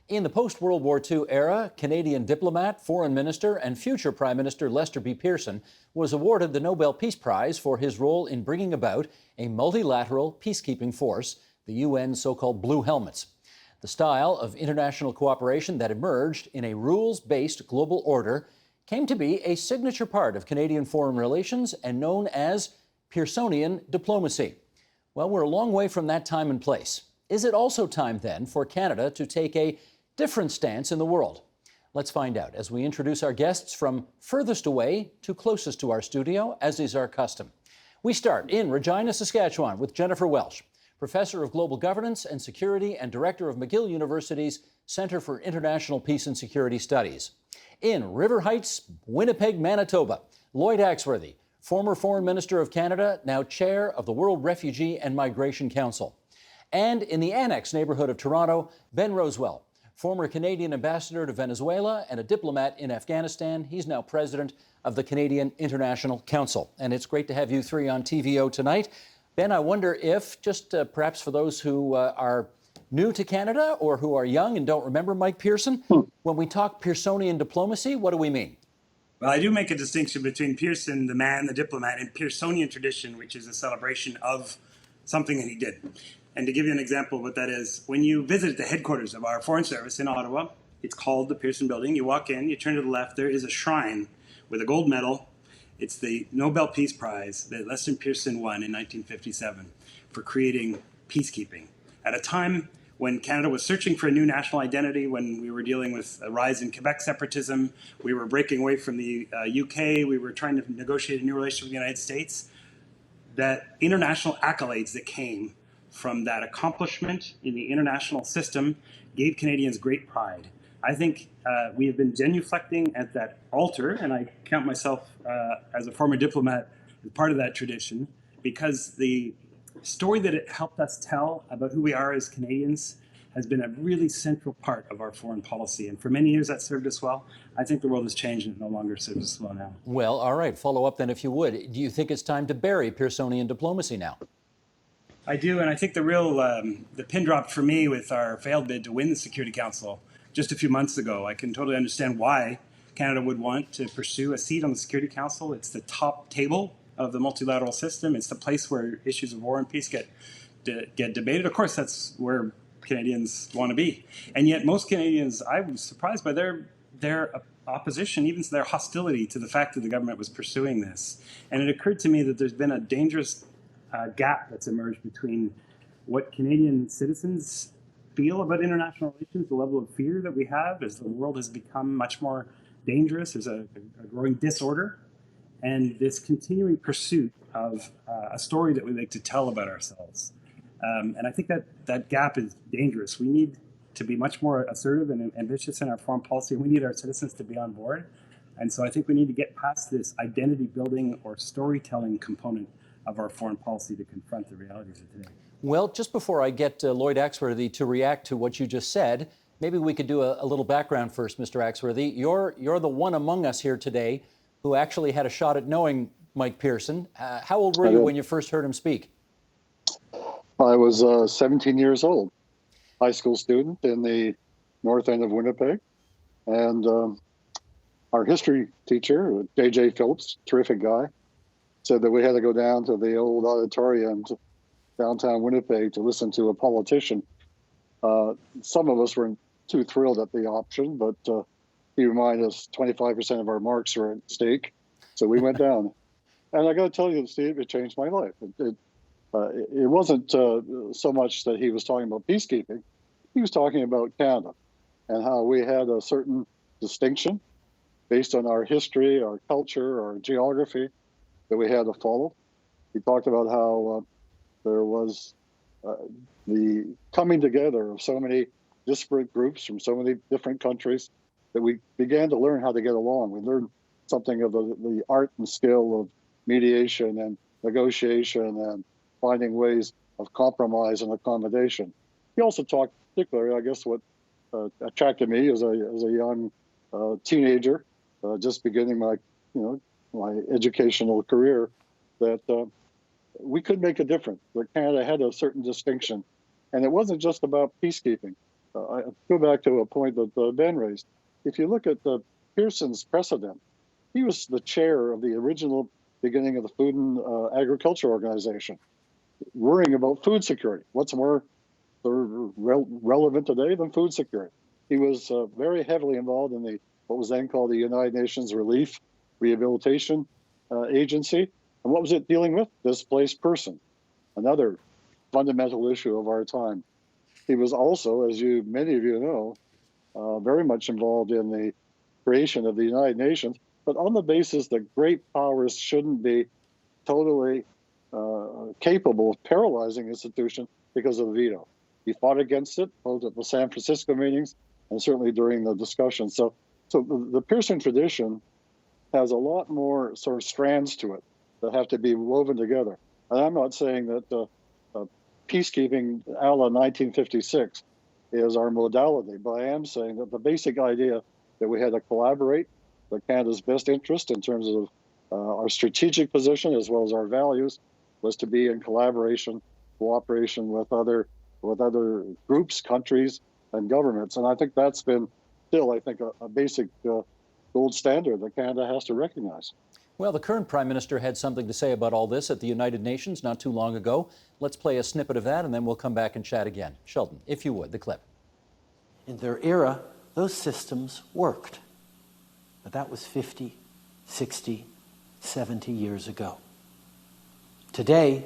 In the post-World War II era, Canadian diplomat, foreign minister, and future Prime Minister Lester B. Pearson was awarded the Nobel Peace Prize for his role in bringing about a multilateral peacekeeping force, the UN's so-called Blue Helmets. The style of international cooperation that emerged in a rules-based global order came to be a signature part of Canadian foreign relations and known as Pearsonian diplomacy. Well, we're a long way from that time and place. Is it also time, then, for Canada to take a different stance in the world? Let's find out as we introduce our guests from furthest away to closest to our studio, as is our custom. We start in Regina, Saskatchewan, with Jennifer Welsh, Professor of Global Governance and Security and Director of McGill University's Centre for International Peace and Security Studies. In River Heights, Winnipeg, Manitoba, Lloyd Axworthy, former Foreign Minister of Canada, now Chair of the World Refugee and Migration Council. And in the Annex neighborhood of Toronto, Ben Rowswell, former Canadian ambassador to Venezuela and a diplomat in Afghanistan. He's now president of the Canadian International Council. And it's great to have you three on TVO tonight. Ben, I wonder if, just perhaps for those who are new to Canada or who are young and don't remember Mike Pearson, when we talk Pearsonian diplomacy, what do we mean? Well, I do make a distinction between Pearson, the man, the diplomat, and Pearsonian tradition, which is a celebration of something that he did. And to give you an example of what that is, when you visit the headquarters of our Foreign Service in Ottawa, it's called the Pearson Building. You walk in, you turn to the left, there is a shrine with a gold medal. It's the Nobel Peace Prize that Lester Pearson won in 1957 for creating peacekeeping. At a time when Canada was searching for a new national identity, when we were dealing with a rise in Quebec separatism, we were breaking away from the UK, we were trying to negotiate a new relationship with the United States, that international accolades that came from that accomplishment in the international system gave Canadians great pride. I think we have been genuflecting at that altar, and I count myself as a former diplomat as part of that tradition, because the story that it helped us tell about who we are as Canadians has been a really central part of our foreign policy. And for many years that served us well. I think the world has changed and it no longer serves us well now. Well, all right, follow up then if you would. Do you think it's time to bury Pearsonian diplomacy now? I do, and I think the real, the pin dropped for me with our failed bid to win the Security Council just a few months ago. I can totally understand why Canada would want to pursue a seat on the Security Council. It's the top table of the multilateral system. It's the place where issues of war and peace get debated. Of course, that's where Canadians want to be. And yet most Canadians, I was surprised by their opposition, even their hostility to the fact that the government was pursuing this. And it occurred to me that there's been a dangerous gap that's emerged between what Canadian citizens feel about international relations, the level of fear that we have as the world has become much more dangerous. There's a growing disorder, and this continuing pursuit of a story that we like to tell about ourselves. And I think that gap is dangerous. We need to be much more assertive and ambitious in our foreign policy, and we need our citizens to be on board. And so I think we need to get past this identity building or storytelling component of our foreign policy to confront the realities of today. Well, just before I get Lloyd Axworthy to react to what you just said, maybe we could do a little background first, Mr. Axworthy. You're the one among us here today who actually had a shot at knowing Mike Pearson. How old were you when you first heard him speak? I was 17 years old, high school student in the north end of Winnipeg. And our history teacher, J.J. Phillips, terrific guy, said that we had to go down to the old auditorium to downtown Winnipeg to listen to a politician. Some of us weren't too thrilled at the option, but he reminded us 25% of our marks were at stake. So we went down. And I got to tell you, Steve, it changed my life. It wasn't so much that he was talking about peacekeeping. He was talking about Canada and how we had a certain distinction based on our history, our culture, our geography that we had to follow. He talked about how there was the coming together of so many disparate groups from so many different countries that we began to learn how to get along. We learned something of the art and skill of mediation and negotiation and finding ways of compromise and accommodation. He also talked particularly, I guess, what attracted me as a young teenager, just beginning my educational career, that we could make a difference, that Canada had a certain distinction. And it wasn't just about peacekeeping. I go back to a point that Ben raised. If you look at Pearson's precedent, he was the chair of the original beginning of the Food and Agriculture Organization, worrying about food security. What's more relevant today than food security? He was very heavily involved in what was then called the United Nations Relief Rehabilitation Agency. And what was it dealing with? Displaced person, another fundamental issue of our time. He was also, as many of you know, very much involved in the creation of the United Nations, but on the basis that great powers shouldn't be totally capable of paralyzing institutions because of the veto. He fought against it, both at the San Francisco meetings and certainly during the discussion. So the Pearson tradition has a lot more sort of strands to it that have to be woven together. And I'm not saying that peacekeeping a la 1956 is our modality, but I am saying that the basic idea that we had to collaborate, that Canada's best interest in terms of our strategic position as well as our values was to be in collaboration, cooperation with other groups, countries, and governments. And I think that's been still, a basic gold standard that Canada has to recognize. Well, the current Prime Minister had something to say about all this at the United Nations not too long ago. Let's play a snippet of that and then we'll come back and chat again. Sheldon, if you would, the clip. In their era, those systems worked. But that was 50, 60, 70 years ago. Today,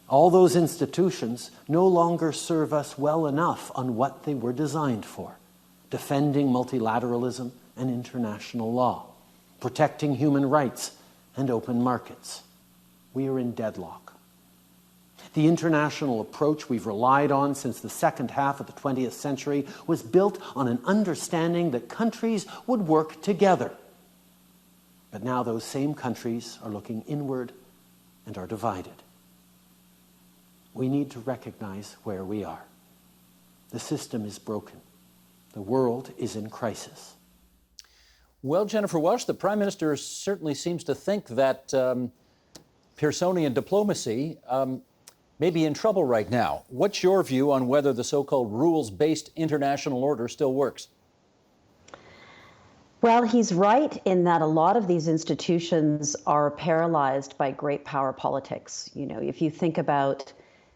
all those institutions no longer serve us well enough on what they were designed for: defending multilateralism and international law, protecting human rights and open markets. We are in deadlock. The international approach we've relied on since the second half of the 20th century was built on an understanding that countries would work together. But now those same countries are looking inward and are divided. We need to recognize where we are. The system is broken. The world is in crisis. Well, Jennifer Welsh, the Prime Minister certainly seems to think that Pearsonian diplomacy may be in trouble right now. What's your view on whether the so-called rules-based international order still works? Well, he's right in that a lot of these institutions are paralyzed by great power politics. You know, if you think about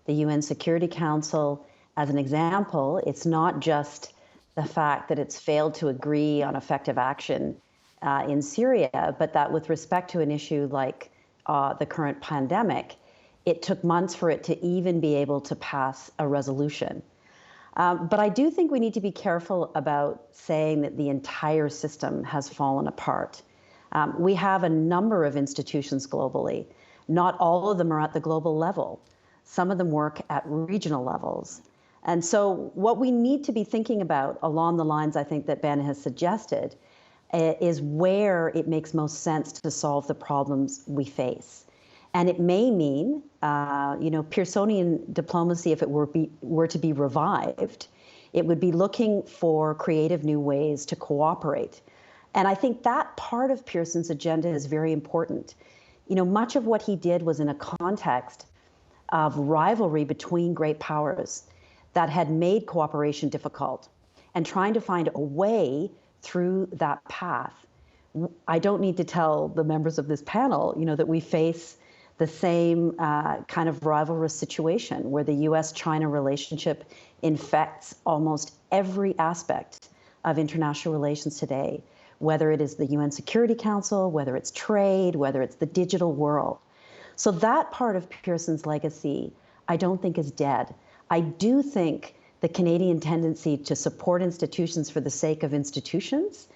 the UN Security Council as an example, it's not just the fact that it's failed to agree on effective action in Syria, but that with respect to an issue like the current pandemic, it took months for it to even be able to pass a resolution. But I do think we need to be careful about saying that the entire system has fallen apart. We have a number of institutions globally. Not all of them are at the global level. Some of them work at regional levels. And so what we need to be thinking about along the lines I think that Ben has suggested is where it makes most sense to solve the problems we face. And it may mean, Pearsonian diplomacy, if it were to be revived, it would be looking for creative new ways to cooperate. And I think that part of Pearson's agenda is very important. You know, much of what he did was in a context of rivalry between great powers that had made cooperation difficult, and trying to find a way through that path. I don't need to tell the members of this panel, that we face the same kind of rivalrous situation where the US-China relationship infects almost every aspect of international relations today, whether it is the UN Security Council, whether it's trade, whether it's the digital world. So that part of Pearson's legacy, I don't think is dead. I do think the Canadian tendency to support institutions for the sake of institutions,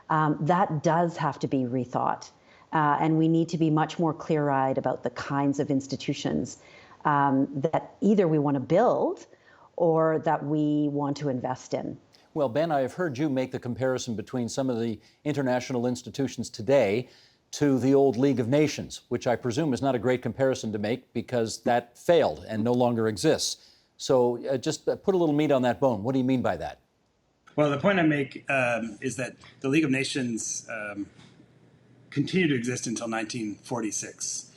that does have to be rethought. And we need to be much more clear-eyed about the kinds of institutions that either we want to build or that we want to invest in. Well, Ben, I have heard you make the comparison between some of the international institutions today to the old League of Nations, which I presume is not a great comparison to make because that failed and no longer exists. So just put a little meat on that bone. What do you mean by that? Well, the point I make is that the League of Nations continued to exist until 1946.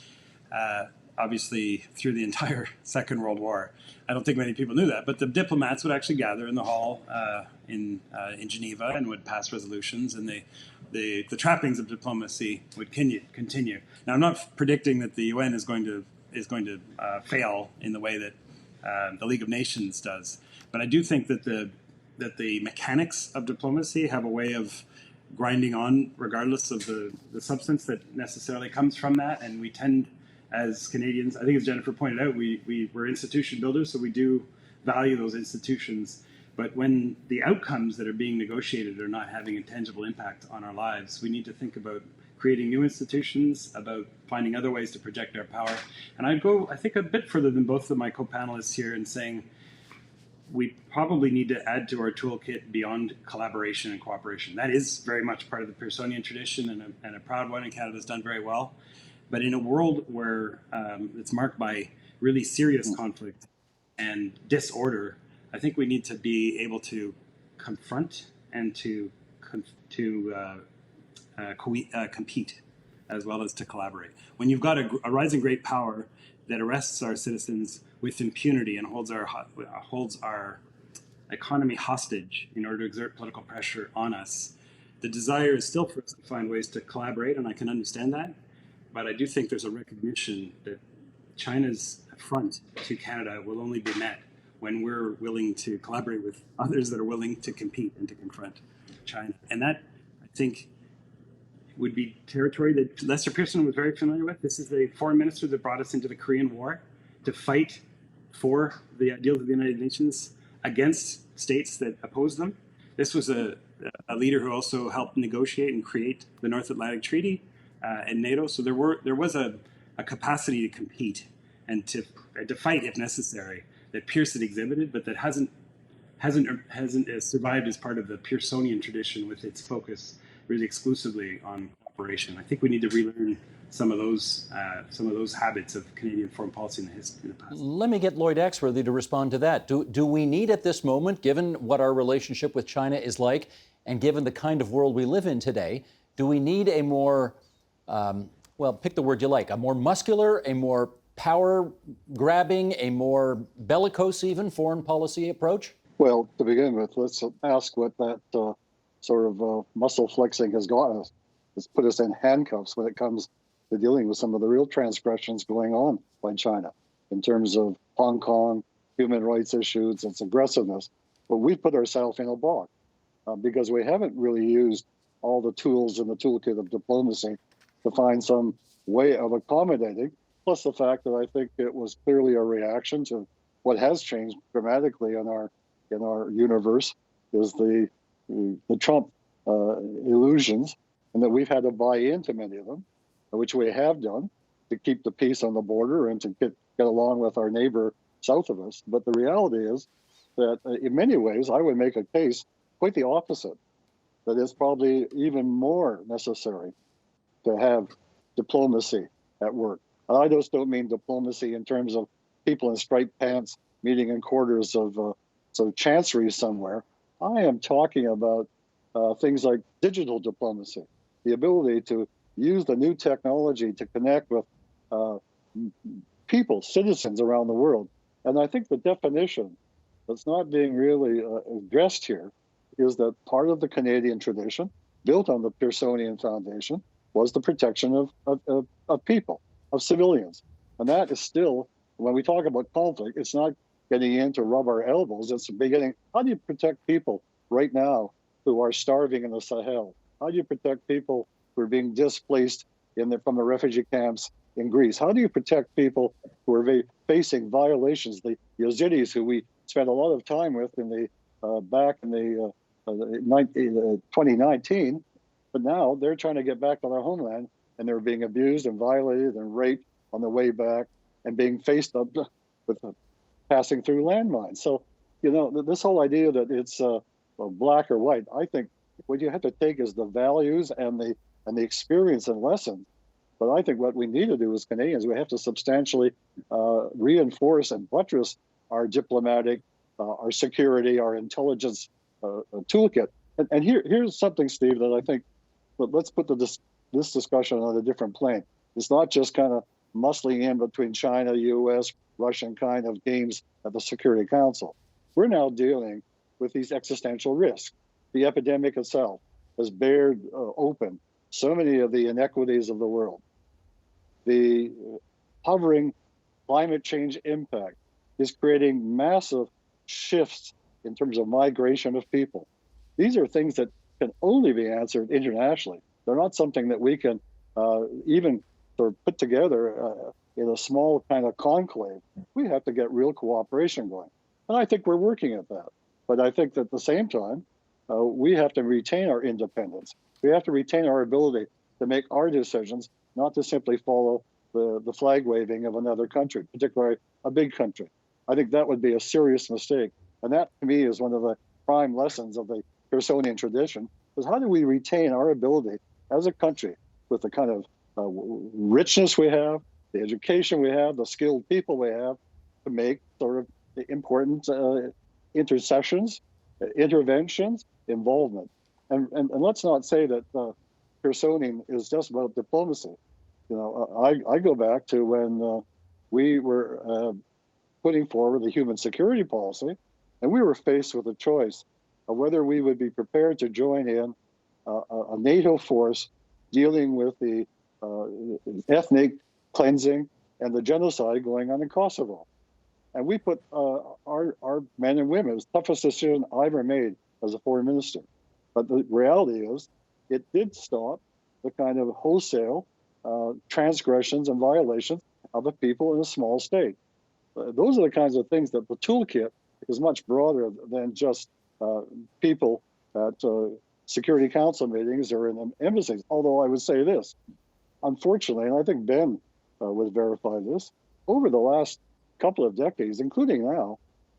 obviously through the entire Second World War. I don't think many people knew that, but the diplomats would actually gather in the hall in Geneva and would pass resolutions, and the trappings of diplomacy would continue. Now, I'm not predicting that the UN is going to fail in the way that the League of Nations does, but I do think that the mechanics of diplomacy have a way of grinding on regardless of the substance that necessarily comes from that, and we tend, as Canadians, I think as Jennifer pointed out, we're institution builders, so we do value those institutions. But when the outcomes that are being negotiated are not having a tangible impact on our lives, we need to think about creating new institutions, about finding other ways to project our power. And I'd go, I think, a bit further than both of my co-panelists here in saying we probably need to add to our toolkit beyond collaboration and cooperation. That is very much part of the Pearsonian tradition and a proud one, and Canada's done very well. But in a world where it's marked by really serious conflict and disorder, I think we need to be able to confront and to compete as well as to collaborate. When you've got a rising great power that arrests our citizens with impunity and holds our economy hostage in order to exert political pressure on us, the desire is still for us to find ways to collaborate, and I can understand that. But I do think there's a recognition that China's affront to Canada will only be met when we're willing to collaborate with others that are willing to compete and to confront China. And that, I think, would be territory that Lester Pearson was very familiar with. This is the foreign minister that brought us into the Korean War to fight for the ideals of the United Nations against states that oppose them. This was a leader who also helped negotiate and create the North Atlantic Treaty and NATO. So there was a capacity to compete and to fight if necessary that Pearson exhibited, but that hasn't survived as part of the Pearsonian tradition with its focus really exclusively on cooperation. I think we need to relearn some of those habits of Canadian foreign policy in the past. Let me get Lloyd Axworthy to respond to that. Do we need at this moment, given what our relationship with China is like, and given the kind of world we live in today, do we need a more, pick the word you like, a more muscular, a more power-grabbing, a more bellicose even foreign policy approach? Well, to begin with, let's ask what that sort of muscle flexing has got us. It's put us in handcuffs when it comes to dealing with some of the real transgressions going on by China in terms of Hong Kong, human rights issues, its aggressiveness. But we've put ourselves in a box because we haven't really used all the tools in the toolkit of diplomacy to find some way of accommodating. Plus the fact that I think it was clearly a reaction to what has changed dramatically in our universe is the Trump illusions, and that we've had to buy into many of them, which we have done to keep the peace on the border and to get along with our neighbor south of us. But the reality is that in many ways, I would make a case quite the opposite, that it's probably even more necessary to have diplomacy at work. And I just don't mean diplomacy in terms of people in striped pants meeting in quarters of chancery somewhere. I am talking about things like digital diplomacy, the ability to use the new technology to connect with people, citizens around the world. And I think the definition that's not being really addressed here is that part of the Canadian tradition, built on the Pearsonian foundation, was the protection of people, of civilians. And that is still, when we talk about conflict, it's not getting in to rub our elbows. It's beginning, how do you protect people right now who are starving in the Sahel? How do you protect people who are being displaced from the refugee camps in Greece? How do you protect people who are facing violations? The Yazidis, who we spent a lot of time with back in the 2019, but now they're trying to get back to their homeland, and they're being abused and violated and raped on the way back and being faced up with passing through landmines. So, this whole idea that it's black or white, I think what you have to take is the values and the experience and lessons. But I think what we need to do as Canadians, we have to substantially reinforce and buttress our diplomatic, our security, our intelligence toolkit. And here's something, Steve, that I think, let's put this discussion on a different plane. It's not just kind of muscling in between China, US, Russian kind of games at the Security Council. We're now dealing with these existential risks. The epidemic itself has bared open so many of the inequities of the world. The hovering climate change impact is creating massive shifts in terms of migration of people. These are things that can only be answered internationally. They're not something that we can even sort of put together in a small kind of conclave. We have to get real cooperation going. And I think we're working at that. But I think that at the same time, we have to retain our independence. We have to retain our ability to make our decisions, not to simply follow the flag waving of another country, particularly a big country. I think that would be a serious mistake. And that, to me, is one of the prime lessons of the Pearsonian tradition, is how do we retain our ability as a country with the kind of richness we have, the education we have, the skilled people we have, to make sort of important interventions, involvement. And let's not say that Pearsonian is just about diplomacy. You know, I go back to when we were putting forward the human security policy, and we were faced with a choice of whether we would be prepared to join in a NATO force dealing with the ethnic cleansing and the genocide going on in Kosovo. And we put our men and women, it was the toughest decision I ever made as a foreign minister. But the reality is, it did stop the kind of wholesale transgressions and violations of the people in a small state. Those are the kinds of things that the toolkit is much broader than just people at Security Council meetings or in embassies. Although I would say this, unfortunately, and I think Ben would verify this, over the last couple of decades, including now,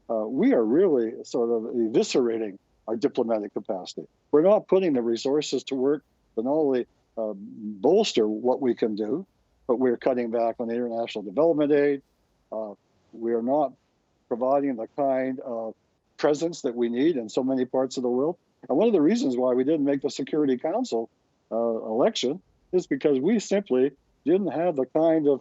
we are really sort of eviscerating our diplomatic capacity. We're not putting the resources to work to not only bolster what we can do, but we're cutting back on international development aid. We are not providing the kind of presence that we need in so many parts of the world. And one of the reasons why we didn't make the Security Council election is because we simply didn't have the kind of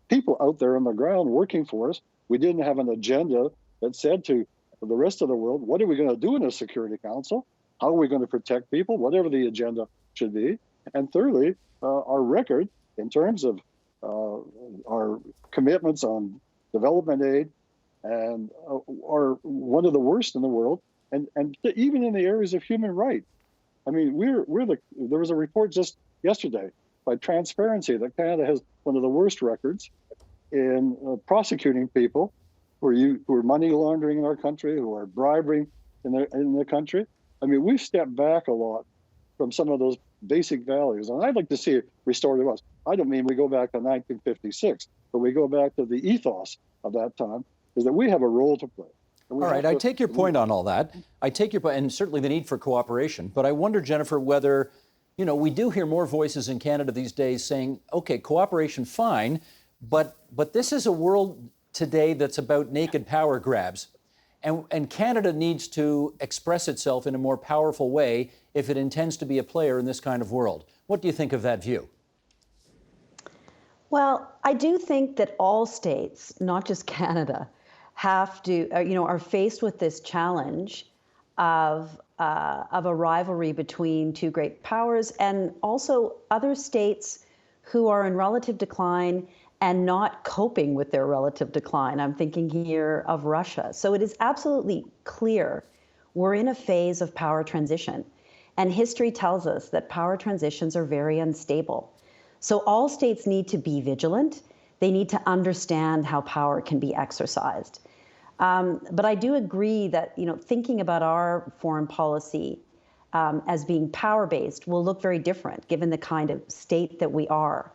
people out there on the ground working for us. We didn't have an agenda that said to the rest of the world, what are we going to do in the Security Council? How are we going to protect people? Whatever the agenda should be. And thirdly, our record in terms of our commitments on development aid and are one of the worst in the world, and even in the areas of human rights. I mean, there was a report just yesterday by Transparency that Canada has one of the worst records in prosecuting people who are money laundering in our country, who are bribing in the country. I mean, we've stepped back a lot from some of those basic values, and I'd like to see it restored to us. I don't mean we go back to 1956, but we go back to the ethos of that time, is that we have a role to play. All right, I take your point on all that. I take your point, and certainly the need for cooperation. But I wonder, Jennifer, whether, you know, we do hear more voices in Canada these days saying, okay, cooperation, fine, but this is a world today that's about naked power grabs. And Canada needs to express itself in a more powerful way if it intends to be a player in this kind of world. What do you think of that view? Well, I do think that all states, not just Canada, have to, are faced with this challenge of a rivalry between two great powers, and also other states who are in relative decline and not coping with their relative decline. I'm thinking here of Russia. So it is absolutely clear we're in a phase of power transition. And history tells us that power transitions are very unstable. So all states need to be vigilant. They need to understand how power can be exercised. But I do agree that, thinking about our foreign policy as being power-based will look very different given the kind of state that we are.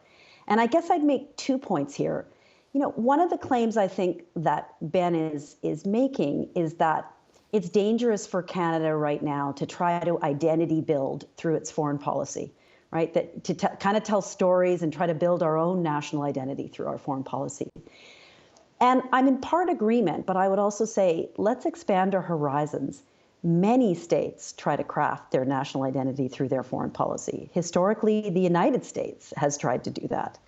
And I guess I'd make 2 points here. One of the claims I think that Ben is making is that it's dangerous for Canada right now to try to identity build through its foreign policy, right? That to kind of tell stories and try to build our own national identity through our foreign policy. And I'm in part agreement, but I would also say, let's expand our horizons. Many states try to craft their national identity through their foreign policy. Historically, the United States has tried to do that.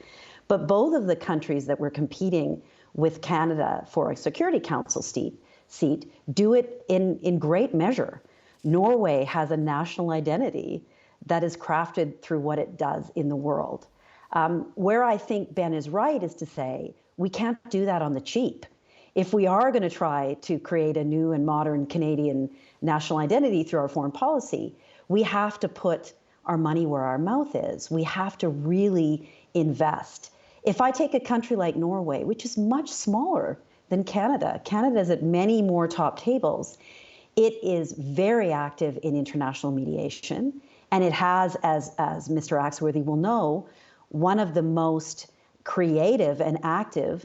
But both of the countries that were competing with Canada for a Security Council seat do it in great measure. Norway has a national identity that is crafted through what it does in the world. Where I think Ben is right is to say we can't do that on the cheap. If we are going to try to create a new and modern Canadian national identity through our foreign policy, we have to put our money where our mouth is. We have to really invest. If I take a country like Norway, which is much smaller than Canada, Canada is at many more top tables. It is very active in international mediation, and it has, as Mr. Axworthy will know, one of the most creative and active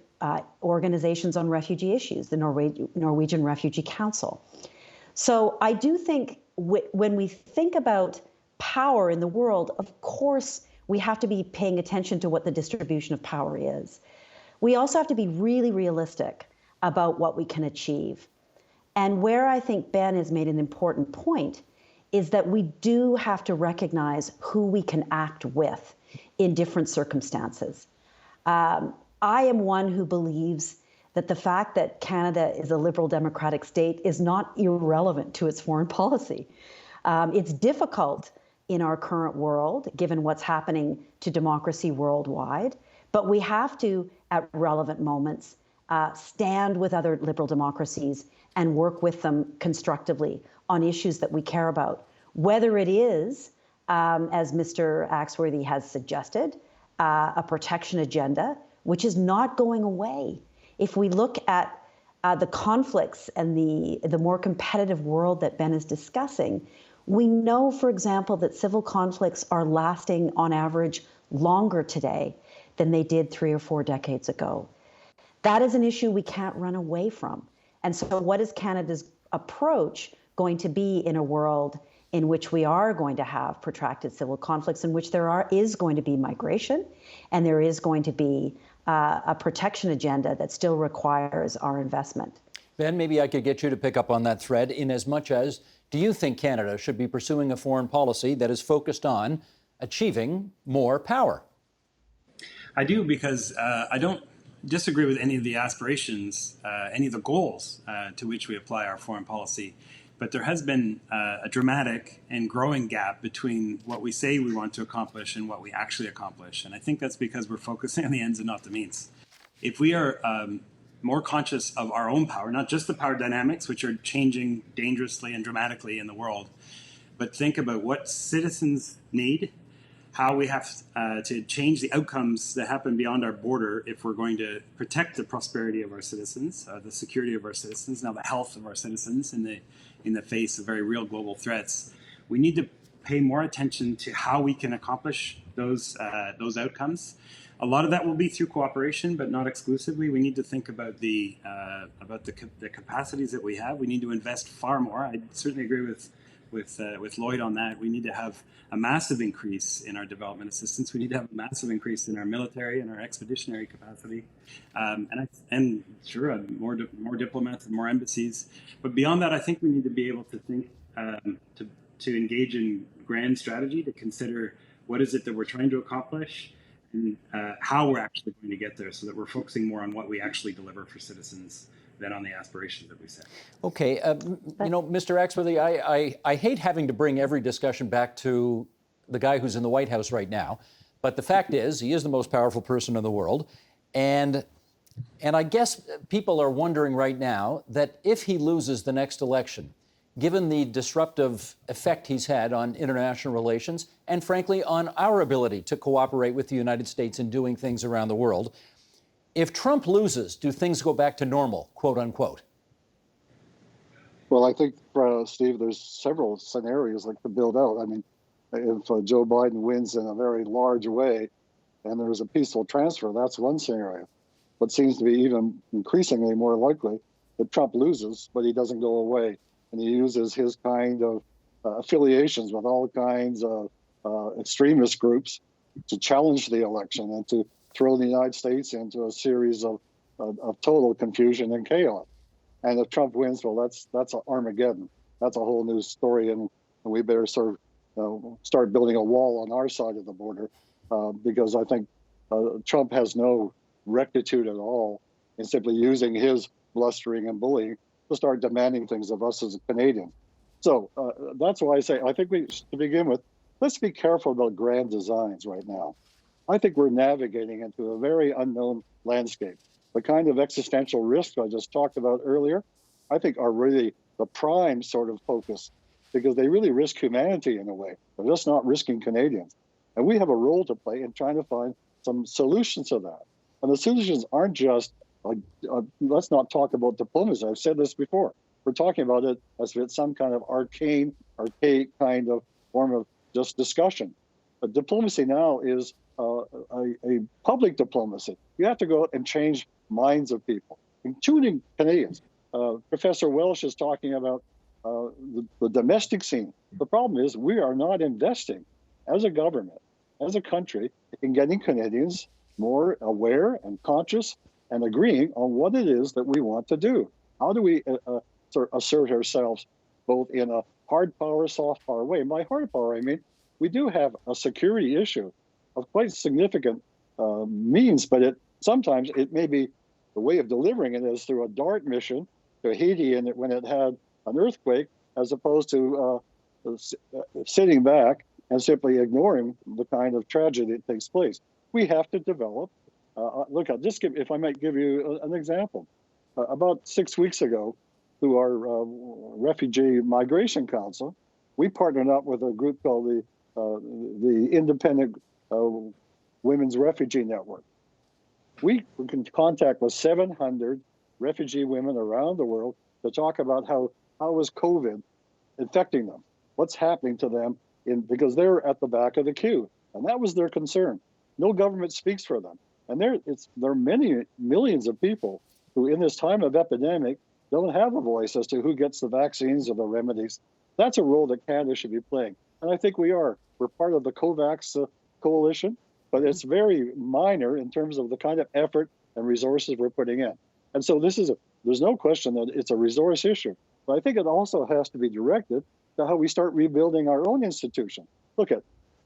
organizations on refugee issues, the Norwegian Refugee Council. So I do think when we think about power in the world, of course, we have to be paying attention to what the distribution of power is. We also have to be really realistic about what we can achieve. And where I think Ben has made an important point is that we do have to recognize who we can act with in different circumstances. I am one who believes that the fact that Canada is a liberal democratic state is not irrelevant to its foreign policy. It's difficult in our current world, given what's happening to democracy worldwide, but we have to, at relevant moments, stand with other liberal democracies and work with them constructively on issues that we care about, whether it is, as Mr. Axworthy has suggested, a protection agenda, which is not going away. If we look at the conflicts and the more competitive world that Ben is discussing, we know, for example, that civil conflicts are lasting on average longer today than they did 3 or 4 decades ago. That is an issue we can't run away from. And so what is Canada's approach going to be in a world in which we are going to have protracted civil conflicts, in which there is going to be migration, and there is going to be a protection agenda that still requires our investment? Ben, maybe I could get you to pick up on that thread in as much as, do you think Canada should be pursuing a foreign policy that is focused on achieving more power? I do, because I don't disagree with any of the aspirations, any of the goals to which we apply our foreign policy. But there has been a dramatic and growing gap between what we say we want to accomplish and what we actually accomplish. And I think that's because we're focusing on the ends and not the means. If we are more conscious of our own power, not just the power dynamics, which are changing dangerously and dramatically in the world, but think about what citizens need, how we have to change the outcomes that happen beyond our border if we're going to protect the prosperity of our citizens, the security of our citizens, now the health of our citizens in the face of very real global threats. We need to pay more attention to how we can accomplish those outcomes. A lot of that will be through cooperation, but not exclusively. We need to think about the capacities that we have. We need to invest far more. I certainly agree with Lloyd on that. We need to have a massive increase in our development assistance. We need to have a massive increase in our military and our expeditionary capacity, and sure, more diplomats and more embassies. But beyond that, I think we need to be able to think to engage in grand strategy, to consider what is it that we're trying to accomplish, and how we're actually going to get there, so that we're focusing more on what we actually deliver for citizens than on the aspirations that we set. Okay, Mr. Axworthy, I hate having to bring every discussion back to the guy who's in the White House right now, but the fact is, he is the most powerful person in the world, and I guess people are wondering right now that if he loses the next election, given the disruptive effect he's had on international relations and, frankly, on our ability to cooperate with the United States in doing things around the world, if Trump loses, do things go back to normal, quote unquote? Well, I think, Steve, there's several scenarios like to build out. I mean, if Joe Biden wins in a very large way and there's a peaceful transfer, that's one scenario. What seems to be even increasingly more likely that Trump loses, but he doesn't go away. And he uses his kind of affiliations with all kinds of extremist groups to challenge the election and to throw the United States into a series of total confusion and chaos. And if Trump wins, well, that's Armageddon. That's a whole new story, and we better start building a wall on our side of the border, because I think Trump has no rectitude at all in simply using his blustering and bullying to start demanding things of us as Canadians. So that's why I say I think to begin with, let's be careful about grand designs right now. I think we're navigating into a very unknown landscape. The kind of existential risks I just talked about earlier, I think are really the prime sort of focus, because they really risk humanity in a way. They're just not risking Canadians. And we have a role to play in trying to find some solutions to that. And the solutions aren't just, let's not talk about diplomacy. I've said this before. We're talking about it as if it's some kind of arcaic kind of form of just discussion. But diplomacy now is a public diplomacy. You have to go out and change minds of people, including Canadians. Professor Welsh is talking about the domestic scene. The problem is we are not investing as a government, as a country, in getting Canadians more aware and conscious and agreeing on what it is that we want to do. How do we sort of assert ourselves both in a hard power, soft power way? By hard power, I mean, we do have a security issue of quite significant means, but sometimes it may be the way of delivering it is through a DART mission to Haiti when it had an earthquake, as opposed to sitting back and simply ignoring the kind of tragedy that takes place. We have to develop. Look, if I might give you an example. About 6 weeks ago, through our Refugee Migration Council, we partnered up with a group called the Independent Women's Refugee Network. We were in contact with 700 refugee women around the world to talk about how is COVID affecting them, what's happening to them, because they're at the back of the queue, and that was their concern. No government speaks for them, and there are many millions of people who, in this time of epidemic, don't have a voice as to who gets the vaccines or the remedies. That's a role that Canada should be playing, and I think we are. We're part of the COVAX coalition, but it's very minor in terms of the kind of effort and resources we're putting in. And so there's no question that it's a resource issue, but I think it also has to be directed to how we start rebuilding our own institution.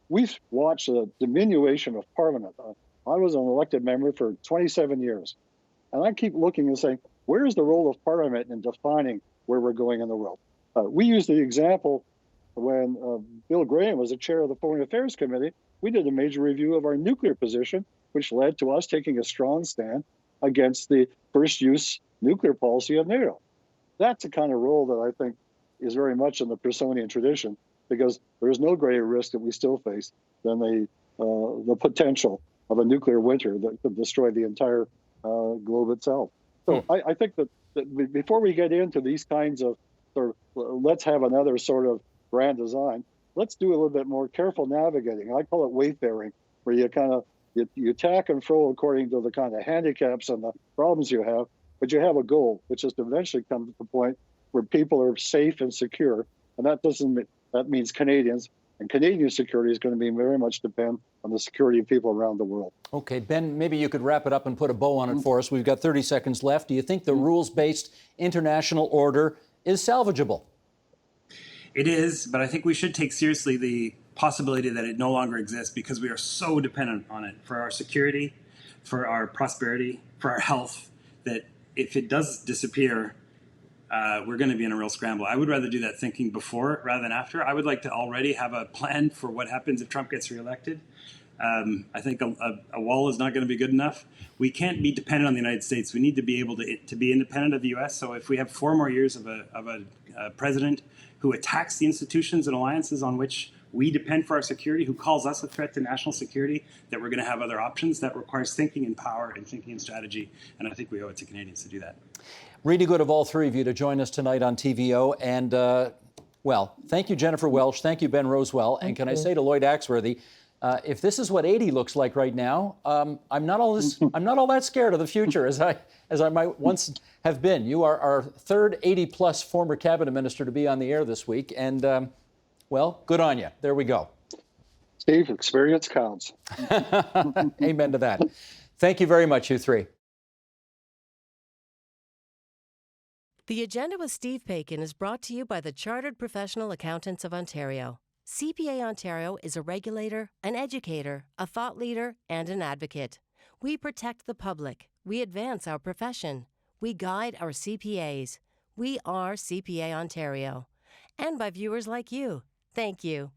We've watched a diminution of Parliament. I was an elected member for 27 years, and I keep looking and saying, where is the role of Parliament in defining where we're going in the world? We used the example when Bill Graham was the chair of the Foreign Affairs Committee. We did a major review of our nuclear position, which led to us taking a strong stand against the first-use nuclear policy of NATO. That's the kind of role that I think is very much in the Pearsonian tradition, because there is no greater risk that we still face than the potential of a nuclear winter that could destroy the entire globe itself. So I think that before we get into these kinds of let's have another sort of grand design, let's do a little bit more careful navigating. I call it wayfaring, where you kind of you tack and fro according to the kind of handicaps and the problems you have, but you have a goal, which is to eventually come to the point where people are safe and secure, and that means Canadians, and Canadian security is going to be very much depend on the security of people around the world. Okay, Ben, maybe you could wrap it up and put a bow on it for us. We've got 30 seconds left. Do you think the rules-based international order is salvageable? It is, but I think we should take seriously the possibility that it no longer exists, because we are so dependent on it for our security, for our prosperity, for our health, that if it does disappear, we're going to be in a real scramble. I would rather do that thinking before rather than after. I would like to already have a plan for what happens if Trump gets reelected. I think a wall is not going to be good enough. We can't be dependent on the United States. We need to be able to be independent of the U.S. So if we have 4 more years of a president who attacks the institutions and alliances on which we depend for our security, who calls us a threat to national security, that we're going to have other options. That requires thinking in power and thinking in strategy, and I think we owe it to Canadians to do that. Really good of all three of you to join us tonight on TVO. And, well, thank you, Jennifer Welsh. Thank you, Ben Rowswell. And can I say to Lloyd Axworthy, if this is what 80 looks like right now, I'm not all that scared of the future as I might once have been. You are our third 80-plus former cabinet minister to be on the air this week, and well, good on you. There we go. Steve, experience counts. Amen to that. Thank you very much, you three. The Agenda with Steve Paikin is brought to you by the Chartered Professional Accountants of Ontario. CPA Ontario is a regulator, an educator, a thought leader, and an advocate. We protect the public. We advance our profession. We guide our CPAs. We are CPA Ontario. And by viewers like you. Thank you.